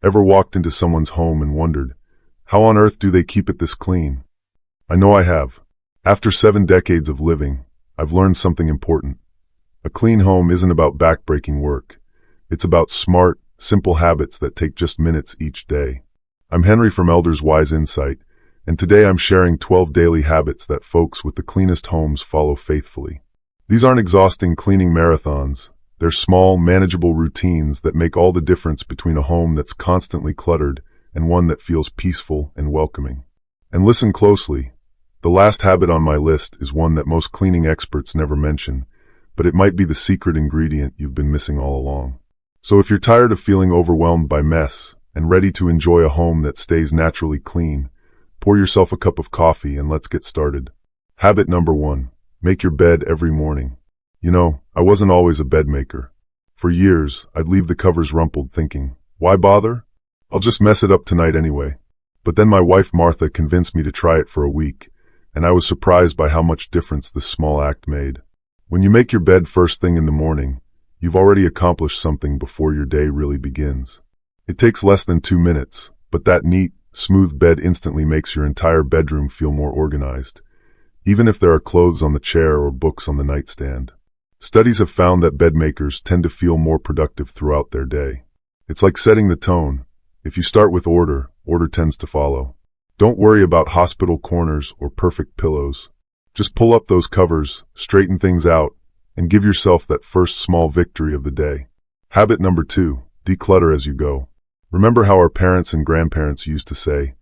Ever walked into someone's home and wondered, how on earth do they keep it this clean? I know I have. After 7 decades of living, I've learned something important. A clean home isn't about backbreaking work. It's about smart, simple habits that take just minutes each day. I'm Henry from Elders Wise Insight, and today I'm sharing 12 daily habits that folks with the cleanest homes follow faithfully. These aren't exhausting cleaning marathons. They're small, manageable routines that make all the difference between a home that's constantly cluttered and one that feels peaceful and welcoming. And listen closely. The last habit on my list is one that most cleaning experts never mention, but it might be the secret ingredient you've been missing all along. So if you're tired of feeling overwhelmed by mess and ready to enjoy a home that stays naturally clean, pour yourself a cup of coffee and let's get started. Habit number 1. Make your bed every morning. You know, I wasn't always a bed maker. For years, I'd leave the covers rumpled thinking, why bother? I'll just mess it up tonight anyway. But then my wife Martha convinced me to try it for a week, and I was surprised by how much difference this small act made. When you make your bed first thing in the morning, you've already accomplished something before your day really begins. It takes less than 2 minutes, but that neat, smooth bed instantly makes your entire bedroom feel more organized, even if there are clothes on the chair or books on the nightstand. Studies have found that bed makers tend to feel more productive throughout their day. It's like setting the tone. If you start with order, order tends to follow. Don't worry about hospital corners or perfect pillows. Just pull up those covers, straighten things out, and give yourself that first small victory of the day. Habit number 2, declutter as you go. Remember how our parents and grandparents used to say,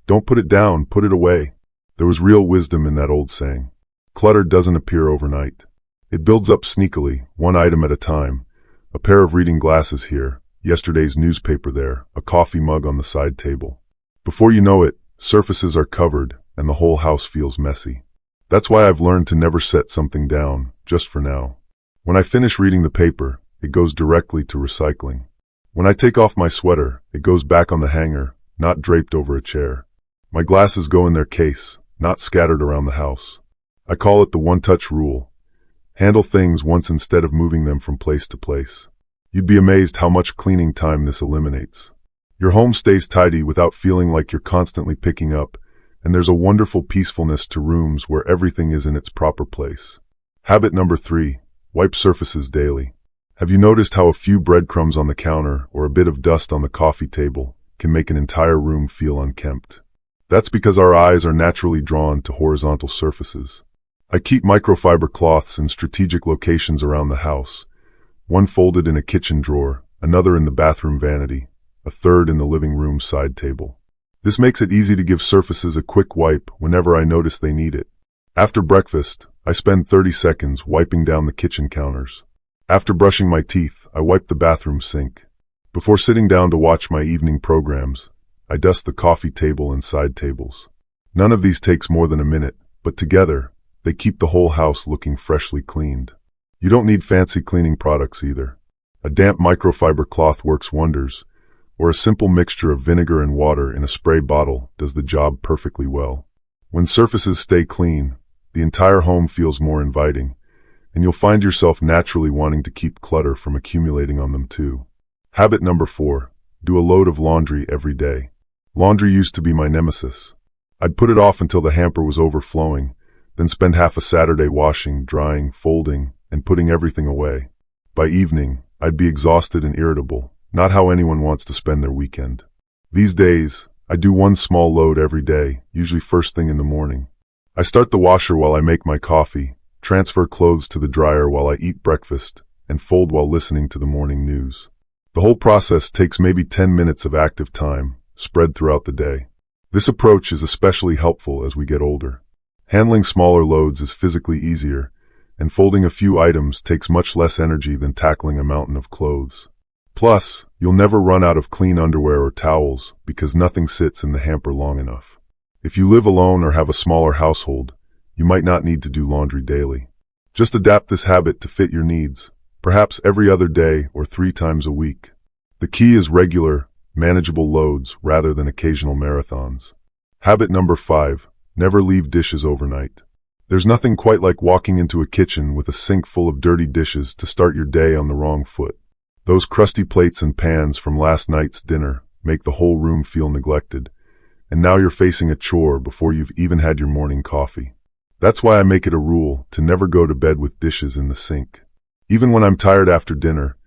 don't put it down, put it away. There was real wisdom in that old saying. Clutter doesn't appear overnight. It builds up sneakily, one item at a time. A pair of reading glasses here, yesterday's newspaper there, a coffee mug on the side table. Before you know it, surfaces are covered, and the whole house feels messy. That's why I've learned to never set something down, just for now. When I finish reading the paper, it goes directly to recycling. When I take off my sweater, it goes back on the hanger, not draped over a chair. My glasses go in their case, not scattered around the house. I call it the one-touch rule. Handle things once instead of moving them from place to place. You'd be amazed how much cleaning time this eliminates. Your home stays tidy without feeling like you're constantly picking up, and there's a wonderful peacefulness to rooms where everything is in its proper place. Habit number 3, wipe surfaces daily. Have you noticed how a few breadcrumbs on the counter or a bit of dust on the coffee table can make an entire room feel unkempt? That's because our eyes are naturally drawn to horizontal surfaces. I keep microfiber cloths in strategic locations around the house, one folded in a kitchen drawer, another in the bathroom vanity, a third in the living room side table. This makes it easy to give surfaces a quick wipe whenever I notice they need it. After breakfast, I spend 30 seconds wiping down the kitchen counters. After brushing my teeth, I wipe the bathroom sink. Before sitting down to watch my evening programs, I dust the coffee table and side tables. None of these takes more than a minute, but together, they keep the whole house looking freshly cleaned. You don't need fancy cleaning products either. A damp microfiber cloth works wonders, or a simple mixture of vinegar and water in a spray bottle does the job perfectly well. When surfaces stay clean, the entire home feels more inviting, and you'll find yourself naturally wanting to keep clutter from accumulating on them too. Habit number 4, do a load of laundry every day. Laundry used to be my nemesis. I'd put it off until the hamper was overflowing, then spend half a Saturday washing, drying, folding, and putting everything away. By evening, I'd be exhausted and irritable, not how anyone wants to spend their weekend. These days, I do one small load every day, usually first thing in the morning. I start the washer while I make my coffee, transfer clothes to the dryer while I eat breakfast, and fold while listening to the morning news. The whole process takes maybe 10 minutes of active time, spread throughout the day. This approach is especially helpful as we get older. Handling smaller loads is physically easier, and folding a few items takes much less energy than tackling a mountain of clothes. Plus, you'll never run out of clean underwear or towels because nothing sits in the hamper long enough. If you live alone or have a smaller household, you might not need to do laundry daily. Just adapt this habit to fit your needs, perhaps every other day or 3 times a week. The key is regular, manageable loads rather than occasional marathons. Habit number 5, never leave dishes overnight. There's nothing quite like walking into a kitchen with a sink full of dirty dishes to start your day on the wrong foot. Those crusty plates and pans from last night's dinner make the whole room feel neglected, and now you're facing a chore before you've even had your morning coffee. That's why I make it a rule to never go to bed with dishes in the sink. Even when I'm tired after dinner,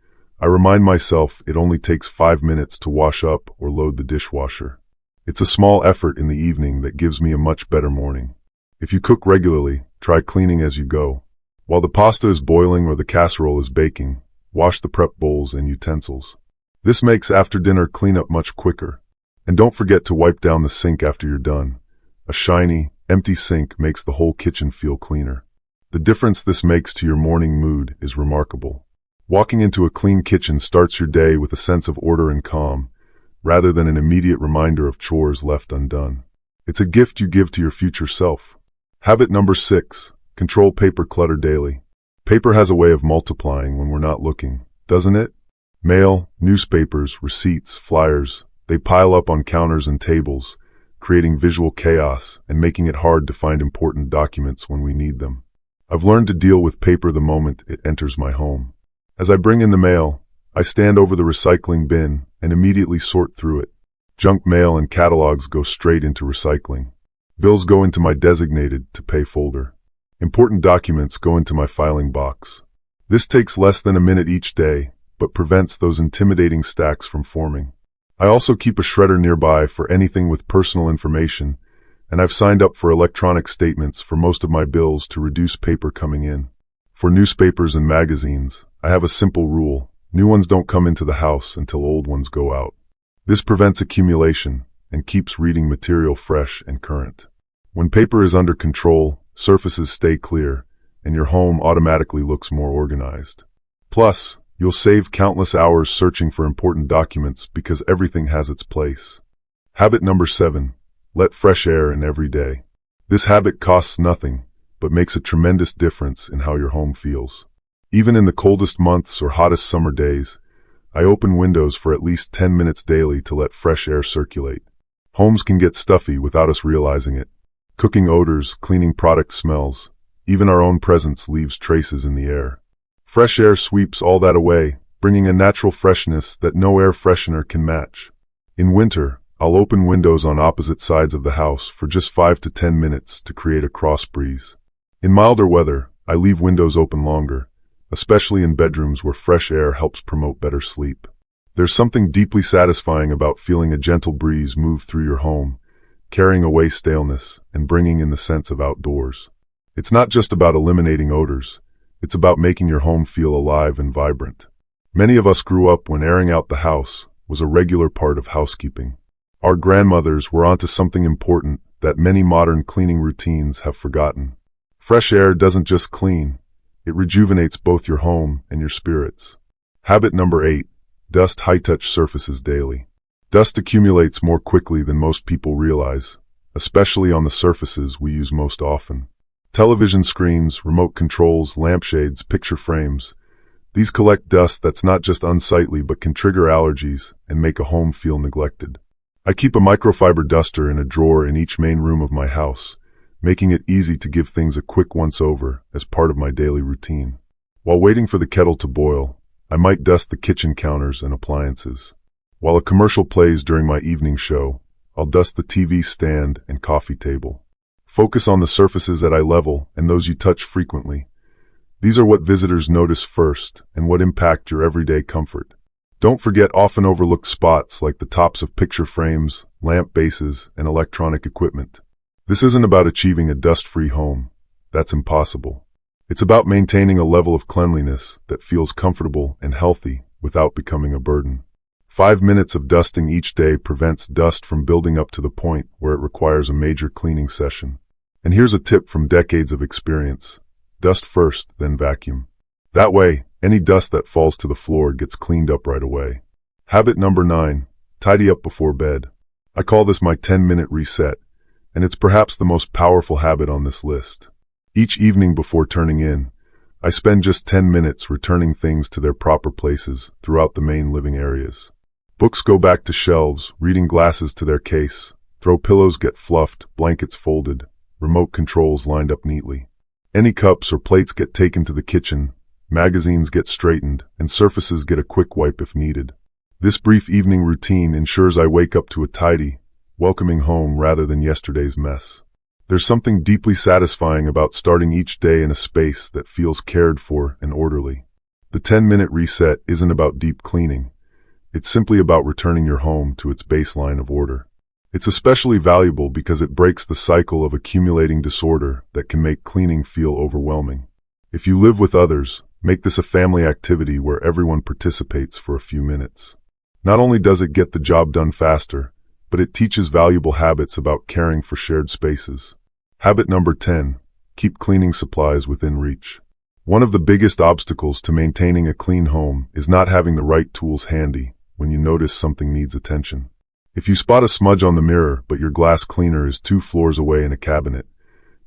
I remind myself it only takes 5 minutes to wash up or load the dishwasher. It's a small effort in the evening that gives me a much better morning. If you cook regularly, try cleaning as you go. While the pasta is boiling or the casserole is baking, wash the prep bowls and utensils. This makes after-dinner cleanup much quicker. And don't forget to wipe down the sink after you're done. A shiny, empty sink makes the whole kitchen feel cleaner. The difference this makes to your morning mood is remarkable. Walking into a clean kitchen starts your day with a sense of order and calm, rather than an immediate reminder of chores left undone. It's a gift you give to your future self. Habit number 6. Control paper clutter daily. Paper has a way of multiplying when we're not looking, doesn't it? Mail, newspapers, receipts, flyers, they pile up on counters and tables, creating visual chaos and making it hard to find important documents when we need them. I've learned to deal with paper the moment it enters my home. As I bring in the mail, I stand over the recycling bin and immediately sort through it. Junk mail and catalogs go straight into recycling. Bills go into my designated to pay folder. Important documents go into my filing box. This takes less than a minute each day, but prevents those intimidating stacks from forming. I also keep a shredder nearby for anything with personal information, and I've signed up for electronic statements for most of my bills to reduce paper coming in. For newspapers and magazines, I have a simple rule. New ones don't come into the house until old ones go out. This prevents accumulation and keeps reading material fresh and current. When paper is under control, surfaces stay clear, and your home automatically looks more organized. Plus, you'll save countless hours searching for important documents because everything has its place. Habit number 7. Let fresh air in every day. This habit costs nothing, but makes a tremendous difference in how your home feels. Even in the coldest months or hottest summer days, I open windows for at least 10 minutes daily to let fresh air circulate. Homes can get stuffy without us realizing it. Cooking odors, cleaning product smells, even our own presence leaves traces in the air. Fresh air sweeps all that away, bringing a natural freshness that no air freshener can match. In winter, I'll open windows on opposite sides of the house for just 5 to 10 minutes to create a cross breeze. In milder weather, I leave windows open longer, especially in bedrooms where fresh air helps promote better sleep. There's something deeply satisfying about feeling a gentle breeze move through your home, carrying away staleness and bringing in the sense of outdoors. It's not just about eliminating odors, it's about making your home feel alive and vibrant. Many of us grew up when airing out the house was a regular part of housekeeping. Our grandmothers were onto something important that many modern cleaning routines have forgotten. Fresh air doesn't just clean, it rejuvenates both your home and your spirits. Habit number 8. Dust high-touch surfaces daily. Dust accumulates more quickly than most people realize, especially on the surfaces we use most often. Television screens, remote controls, lampshades, picture frames. These collect dust that's not just unsightly but can trigger allergies and make a home feel neglected. I keep a microfiber duster in a drawer in each main room of my house, making it easy to give things a quick once-over as part of my daily routine. While waiting for the kettle to boil, I might dust the kitchen counters and appliances. While a commercial plays during my evening show, I'll dust the TV stand and coffee table. Focus on the surfaces at eye level and those you touch frequently. These are what visitors notice first and what impact your everyday comfort. Don't forget often overlooked spots like the tops of picture frames, lamp bases, and electronic equipment. This isn't about achieving a dust-free home. That's impossible. It's about maintaining a level of cleanliness that feels comfortable and healthy without becoming a burden. 5 minutes of dusting each day prevents dust from building up to the point where it requires a major cleaning session. And here's a tip from decades of experience. Dust first, then vacuum. That way, any dust that falls to the floor gets cleaned up right away. Habit number 9. Tidy up before bed. I call this my 10-minute reset, and it's perhaps the most powerful habit on this list. Each evening before turning in, I spend just 10 minutes returning things to their proper places throughout the main living areas. Books go back to shelves, reading glasses to their case, throw pillows get fluffed, blankets folded, remote controls lined up neatly. Any cups or plates get taken to the kitchen, magazines get straightened, and surfaces get a quick wipe if needed. This brief evening routine ensures I wake up to a tidy, welcoming home rather than yesterday's mess. There's something deeply satisfying about starting each day in a space that feels cared for and orderly. The 10-minute reset isn't about deep cleaning. It's simply about returning your home to its baseline of order. It's especially valuable because it breaks the cycle of accumulating disorder that can make cleaning feel overwhelming. If you live with others, make this a family activity where everyone participates for a few minutes. Not only does it get the job done faster, but it teaches valuable habits about caring for shared spaces. Habit number 10. Keep cleaning supplies within reach. One of the biggest obstacles to maintaining a clean home is not having the right tools handy when you notice something needs attention. If you spot a smudge on the mirror but your glass cleaner is 2 floors away in a cabinet,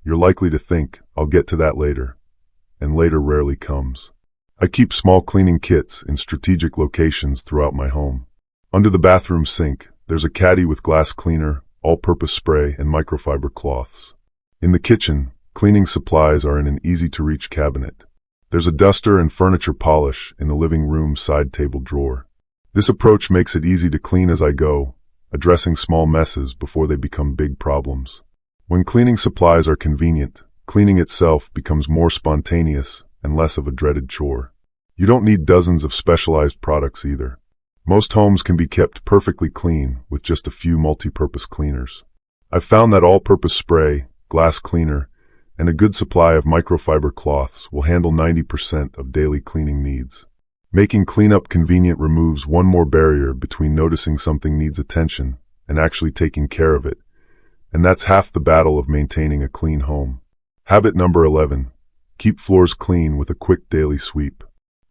you're likely to think, "I'll get to that later." And later rarely comes. I keep small cleaning kits in strategic locations throughout my home. Under the bathroom sink, there's a caddy with glass cleaner, all-purpose spray, and microfiber cloths. In the kitchen, cleaning supplies are in an easy-to-reach cabinet. There's a duster and furniture polish in the living room side table drawer. This approach makes it easy to clean as I go, addressing small messes before they become big problems. When cleaning supplies are convenient, cleaning itself becomes more spontaneous and less of a dreaded chore. You don't need dozens of specialized products either. Most homes can be kept perfectly clean with just a few multi-purpose cleaners. I've found that all-purpose spray, glass cleaner, and a good supply of microfiber cloths will handle 90% of daily cleaning needs. Making cleanup convenient removes one more barrier between noticing something needs attention and actually taking care of it, and that's half the battle of maintaining a clean home. Habit number 11. Keep floors clean with a quick daily sweep.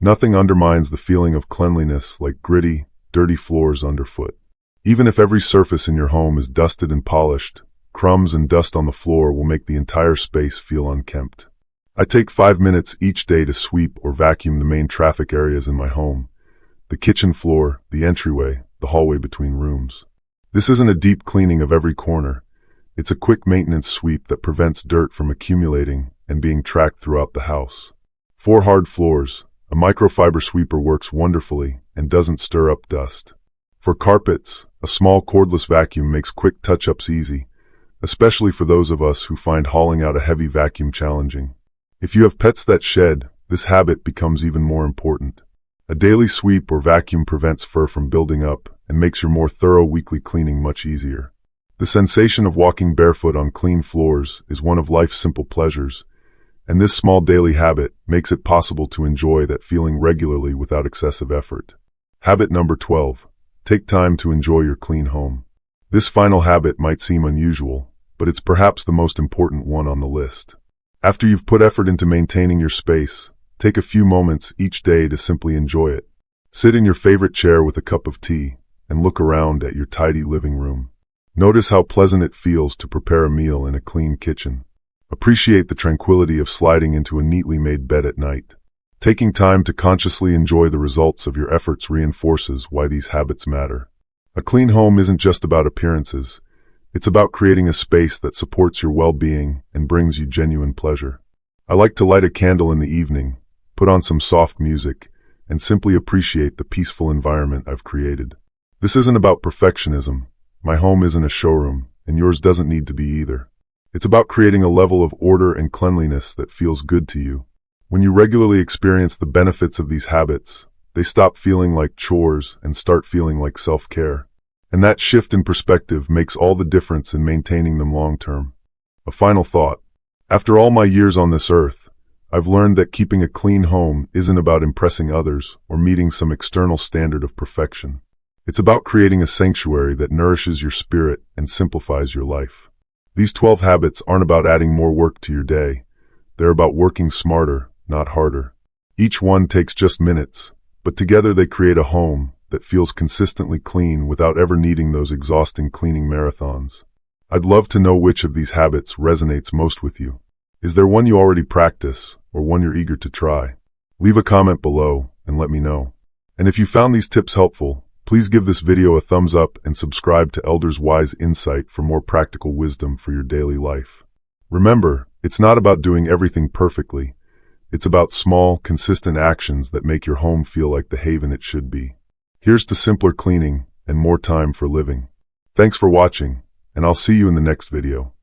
Nothing undermines the feeling of cleanliness like gritty, dirty floors underfoot. Even if every surface in your home is dusted and polished, crumbs and dust on the floor will make the entire space feel unkempt. I take 5 minutes each day to sweep or vacuum the main traffic areas in my home: the kitchen floor, the entryway, the hallway between rooms. This isn't a deep cleaning of every corner. It's a quick maintenance sweep that prevents dirt from accumulating and being tracked throughout the house. For hard floors, a microfiber sweeper works wonderfully and doesn't stir up dust. For carpets, a small cordless vacuum makes quick touch-ups easy, especially for those of us who find hauling out a heavy vacuum challenging. If you have pets that shed, this habit becomes even more important. A daily sweep or vacuum prevents fur from building up and makes your more thorough weekly cleaning much easier. The sensation of walking barefoot on clean floors is one of life's simple pleasures, and this small daily habit makes it possible to enjoy that feeling regularly without excessive effort. Habit number 12. Take time to enjoy your clean home. This final habit might seem unusual, but it's perhaps the most important one on the list. After you've put effort into maintaining your space, take a few moments each day to simply enjoy it. Sit in your favorite chair with a cup of tea and look around at your tidy living room. Notice how pleasant it feels to prepare a meal in a clean kitchen. Appreciate the tranquility of sliding into a neatly made bed at night. Taking time to consciously enjoy the results of your efforts reinforces why these habits matter. A clean home isn't just about appearances. It's about creating a space that supports your well-being and brings you genuine pleasure. I like to light a candle in the evening, put on some soft music, and simply appreciate the peaceful environment I've created. This isn't about perfectionism. My home isn't a showroom, and yours doesn't need to be either. It's about creating a level of order and cleanliness that feels good to you. When you regularly experience the benefits of these habits, they stop feeling like chores and start feeling like self-care. And that shift in perspective makes all the difference in maintaining them long-term. A final thought. After all my years on this earth, I've learned that keeping a clean home isn't about impressing others or meeting some external standard of perfection. It's about creating a sanctuary that nourishes your spirit and simplifies your life. These 12 habits aren't about adding more work to your day. They're about working smarter, not harder. Each one takes just minutes, but together they create a home that feels consistently clean without ever needing those exhausting cleaning marathons. I'd love to know which of these habits resonates most with you. Is there one you already practice, or one you're eager to try? Leave a comment below and let me know. And if you found these tips helpful, please give this video a thumbs up and subscribe to Elders Wise Insight for more practical wisdom for your daily life. Remember, it's not about doing everything perfectly. It's about small, consistent actions that make your home feel like the haven it should be. Here's to simpler cleaning and more time for living. Thanks for watching, and I'll see you in the next video.